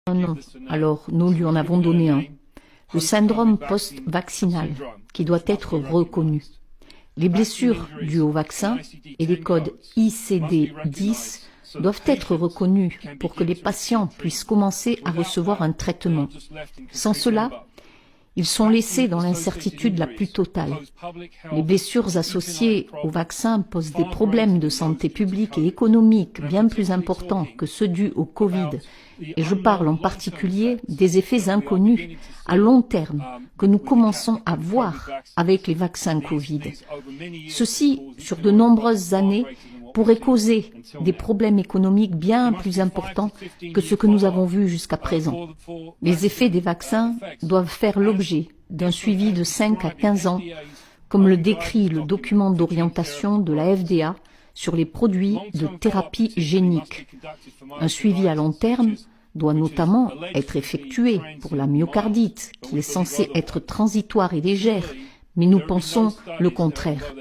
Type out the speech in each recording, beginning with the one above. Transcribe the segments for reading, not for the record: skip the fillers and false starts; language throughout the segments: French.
un nom, alors nous lui en avons donné un. Le syndrome post-vaccinal, qui doit être reconnu. Les blessures dues au vaccin et les codes ICD-10 doivent être reconnus pour que les patients puissent commencer à recevoir un traitement. Sans cela, ils sont laissés dans l'incertitude la plus totale. Les blessures associées au vaccin posent des problèmes de santé publique et économique bien plus importants que ceux dus au Covid. Et je parle en particulier des effets inconnus à long terme que nous commençons à voir avec les vaccins Covid. Ceci, sur de nombreuses années, pourrait causer des problèmes économiques bien plus importants que ce que nous avons vu jusqu'à présent. Les effets des vaccins doivent faire l'objet d'un suivi de 5 à 15 ans, comme le décrit le document d'orientation de la FDA sur les produits de thérapie génique. Un suivi à long terme doit notamment être effectué pour la myocardite, qui est censée être transitoire et légère, mais nous pensons le contraire.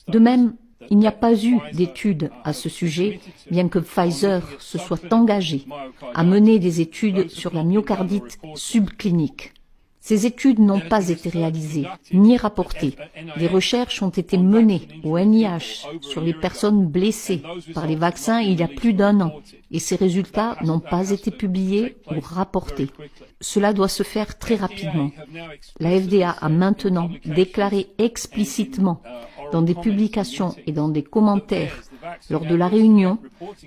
De même, il n'y a pas eu d'études à ce sujet, bien que Pfizer se soit engagé à mener des études sur la myocardite subclinique. Ces études n'ont pas été réalisées, ni rapportées. Des recherches ont été menées au NIH sur les personnes blessées par les vaccins il y a plus d'1 an, et ces résultats n'ont pas été publiés ou rapportés. Cela doit se faire très rapidement. La FDA a maintenant déclaré explicitement dans des publications et dans des commentaires lors de la réunion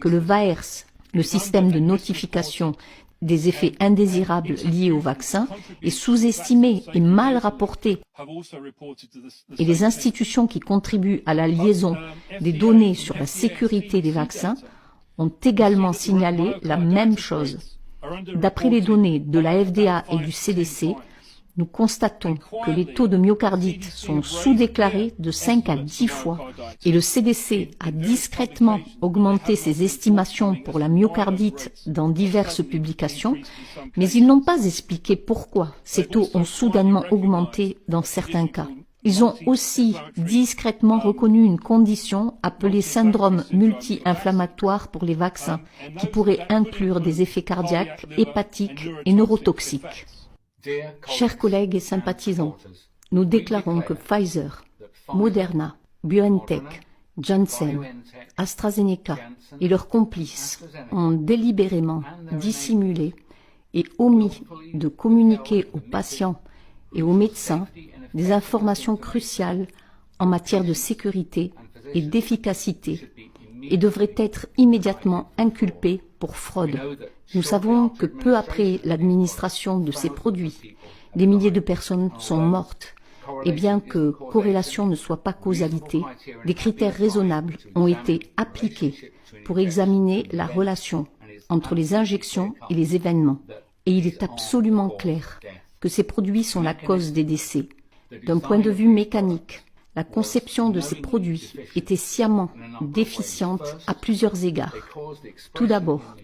que le VAERS, le système de notification des effets indésirables liés au vaccin, est sous-estimé et mal rapporté. Et les institutions qui contribuent à la liaison des données sur la sécurité des vaccins ont également signalé la même chose. D'après les données de la FDA et du CDC, nous constatons que les taux de myocardite sont sous-déclarés de 5 à 10 fois et le CDC a discrètement augmenté ses estimations pour la myocardite dans diverses publications, mais ils n'ont pas expliqué pourquoi ces taux ont soudainement augmenté dans certains cas. Ils ont aussi discrètement reconnu une condition appelée syndrome multi-inflammatoire pour les vaccins, qui pourrait inclure des effets cardiaques, hépatiques et neurotoxiques. Chers collègues et sympathisants, nous déclarons que Pfizer, Moderna, BioNTech, Janssen, AstraZeneca et leurs complices ont délibérément dissimulé et omis de communiquer aux patients et aux médecins des informations cruciales en matière de sécurité et d'efficacité et devraient être immédiatement inculpés pour fraude. Nous savons que peu après l'administration de ces produits, des milliers de personnes sont mortes. Et bien que corrélation ne soit pas causalité, des critères raisonnables ont été appliqués pour examiner la relation entre les injections et les événements. Et il est absolument clair que ces produits sont la cause des décès. D'un point de vue mécanique, la conception de ces produits était sciemment déficiente à plusieurs égards. Tout d'abord,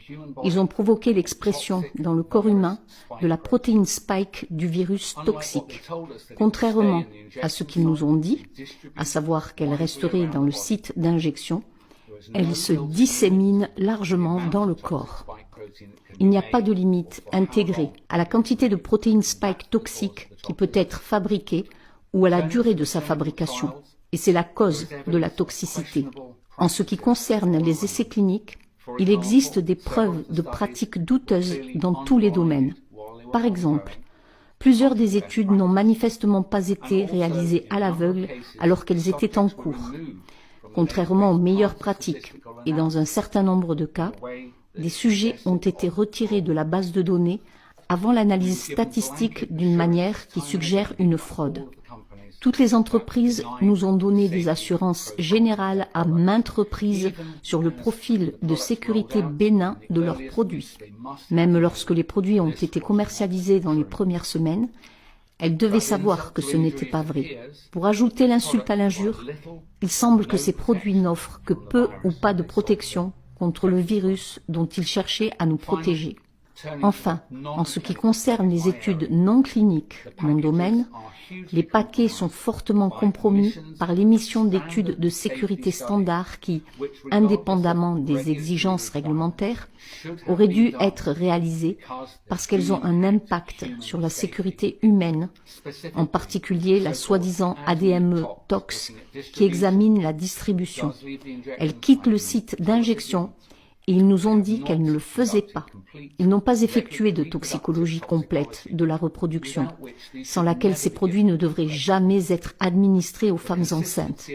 ils ont provoqué l'expression dans le corps humain de la protéine spike du virus toxique. Contrairement à ce qu'ils nous ont dit, à savoir qu'elle resterait dans le site d'injection, elle se dissémine largement dans le corps. Il n'y a pas de limite intégrée à la quantité de protéine spike toxique qui peut être fabriquée ou à la durée de sa fabrication, et c'est la cause de la toxicité. En ce qui concerne les essais cliniques, il existe des preuves de pratiques douteuses dans tous les domaines. Par exemple, plusieurs des études n'ont manifestement pas été réalisées à l'aveugle alors qu'elles étaient en cours. Contrairement aux meilleures pratiques, et dans un certain nombre de cas, des sujets ont été retirés de la base de données avant l'analyse statistique d'une manière qui suggère une fraude. Toutes les entreprises nous ont donné des assurances générales à maintes reprises sur le profil de sécurité bénin de leurs produits. Même lorsque les produits ont été commercialisés dans les premières semaines, elles devaient savoir que ce n'était pas vrai. Pour ajouter l'insulte à l'injure, il semble que ces produits n'offrent que peu ou pas de protection contre le virus dont ils cherchaient à nous protéger. Enfin, en ce qui concerne les études non cliniques, mon domaine, les paquets sont fortement compromis par l'émission d'études de sécurité standards qui, indépendamment des exigences réglementaires, auraient dû être réalisées parce qu'elles ont un impact sur la sécurité humaine, en particulier la soi-disant ADME Tox qui examine la distribution. Elles quittent le site d'injection et ils nous ont dit qu'elles ne le faisaient pas. Ils n'ont pas effectué de toxicologie complète de la reproduction, sans laquelle ces produits ne devraient jamais être administrés aux femmes enceintes.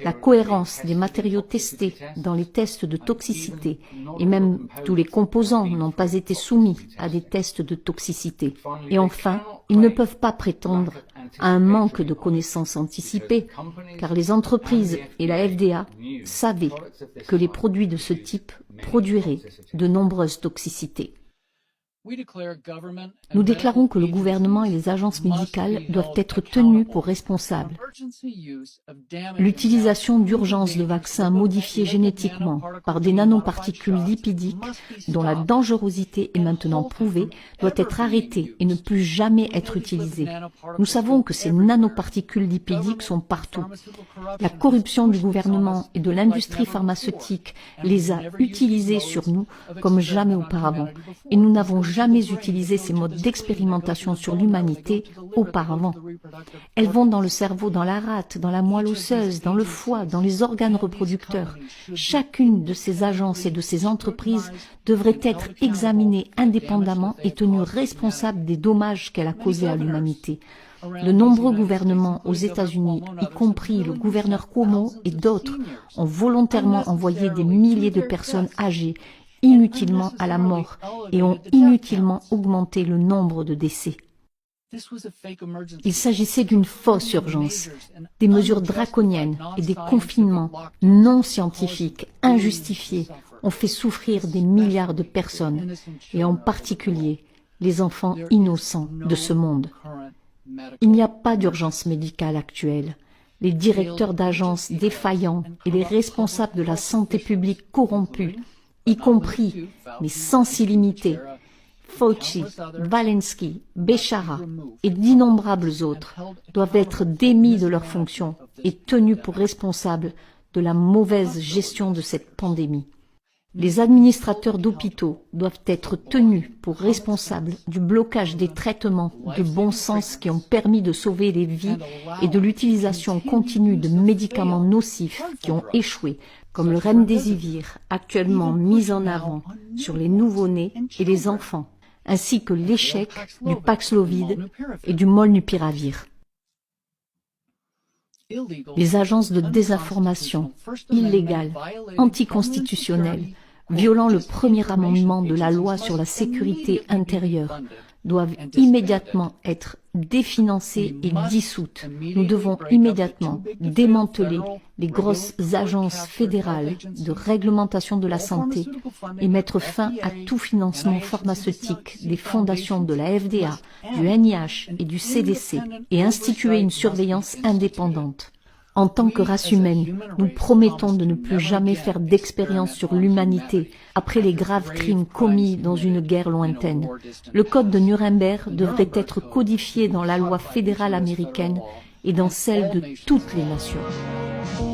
La cohérence des matériaux testés dans les tests de toxicité, et même tous les composants n'ont pas été soumis à des tests de toxicité. Et enfin, ils ne peuvent pas prétendre à un manque de connaissances anticipées, car les entreprises et la FDA savaient que les produits de ce type produiraient de nombreuses toxicités. Nous déclarons que le gouvernement et les agences médicales doivent être tenus pour responsables. L'utilisation d'urgence de vaccins modifiés génétiquement par des nanoparticules lipidiques, dont la dangerosité est maintenant prouvée, doit être arrêtée et ne plus jamais être utilisée. Nous savons que ces nanoparticules lipidiques sont partout. La corruption du gouvernement et de l'industrie pharmaceutique les a utilisées sur nous comme jamais auparavant, et nous n'avons jamais utilisé ces modes d'expérimentation sur l'humanité auparavant. Elles vont dans le cerveau, dans la rate, dans la moelle osseuse, dans le foie, dans les organes reproducteurs. Chacune de ces agences et de ces entreprises devrait être examinée indépendamment et tenue responsable des dommages qu'elle a causés à l'humanité. De nombreux gouvernements aux États-Unis, y compris le gouverneur Cuomo et d'autres, ont volontairement envoyé des milliers de personnes âgées inutilement à la mort et ont inutilement augmenté le nombre de décès. Il s'agissait d'une fausse urgence, des mesures draconiennes et des confinements non scientifiques, injustifiés, ont fait souffrir des milliards de personnes, et en particulier les enfants innocents de ce monde. Il n'y a pas d'urgence médicale actuelle. Les directeurs d'agences défaillants et les responsables de la santé publique corrompus, y compris, mais sans illimité, Fauci, Walensky, Béchara et d'innombrables autres, doivent être démis de leurs fonctions et tenus pour responsables de la mauvaise gestion de cette pandémie. Les administrateurs d'hôpitaux doivent être tenus pour responsables du blocage des traitements de bon sens qui ont permis de sauver les vies et de l'utilisation continue de médicaments nocifs qui ont échoué, comme le Remdesivir, actuellement mis en avant sur les nouveau-nés et les enfants, ainsi que l'échec du Paxlovid et du Molnupiravir. Les agences de désinformation illégales, anticonstitutionnelles, violant le premier amendement de la loi sur la sécurité intérieure, doivent immédiatement être définancées et dissoutes. Nous devons immédiatement démanteler les grosses agences fédérales de réglementation de la santé et mettre fin à tout financement pharmaceutique des fondations de la FDA, du NIH et du CDC et instituer une surveillance indépendante. En tant que race humaine, nous promettons de ne plus jamais faire d'expérience sur l'humanité après les graves crimes commis dans une guerre lointaine. Le code de Nuremberg devrait être codifié dans la loi fédérale américaine et dans celle de toutes les nations.